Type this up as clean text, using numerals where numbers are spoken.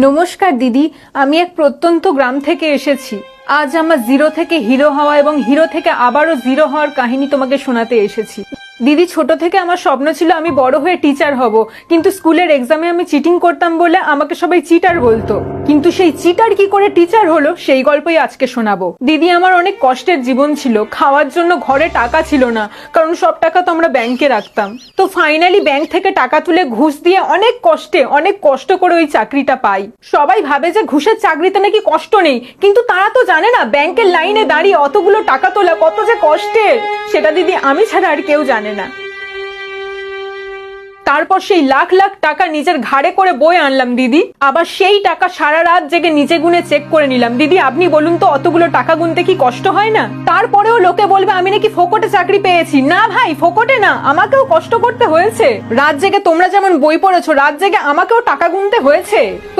নমস্কার দিদি, আমি এক প্রত্যন্ত গ্রাম থেকে এসেছি। আজ আমার জিরো থেকে হিরো হওয়া এবং হিরো থেকে আবারও জিরো হওয়ার কাহিনী তোমাকে শোনাতে এসেছি। দিদি, ছোট থেকে আমার স্বপ্ন ছিল আমি বড় হয়ে টিচার হব, কিন্তু স্কুলের এক্সামে আমি চিটিং করতাম বলে আমাকে সবাই চিটার বলতো। কিন্তু সেই চিটার কি করে টিচার হলো সেই গল্পই আজকে শোনাবো। দিদি, আমার অনেক কষ্টের জীবন ছিল। খাওয়ার জন্য ঘরে টাকা ছিল না, কারণ সব টাকা তো আমরা ব্যাংকে রাখতাম। তো ফাইনালি ব্যাংক থেকে টাকা তুলে ঘুষ দিয়ে অনেক কষ্ট করে ওই চাকরিটা পাই। সবাই ভাবে যে ঘুষের চাকরিতে নাকি কষ্ট নেই, কিন্তু তারা তো জানে না ব্যাংকের লাইনে দাঁড়িয়ে অতগুলো টাকা তোলা কত যে কষ্টের। সেটা দিদি আমি ছাড়া আর কেউ জানে না। তারপর সেই লাখ লাখ টাকা নিজের ঘাড়ে করে বয়ে আনলাম দিদি। আবার সেই টাকা সারা রাত জেগে নিজে গুনে চেক করে নিলাম। দিদি, আপনি বলুন তো, অতগুলো টাকা গুনতে কি কষ্ট হয় না? তারপরেও লোকে বলবে আমি নাকি ফোকটে চাকরি পেয়েছি। না ভাই, ফোকটে না, আমাকেও কষ্ট করতে হয়েছে। রাত জেগে তোমরা যেমন বই পড়েছো, রাত জেগে আমাকেও টাকা গুনতে হয়েছে।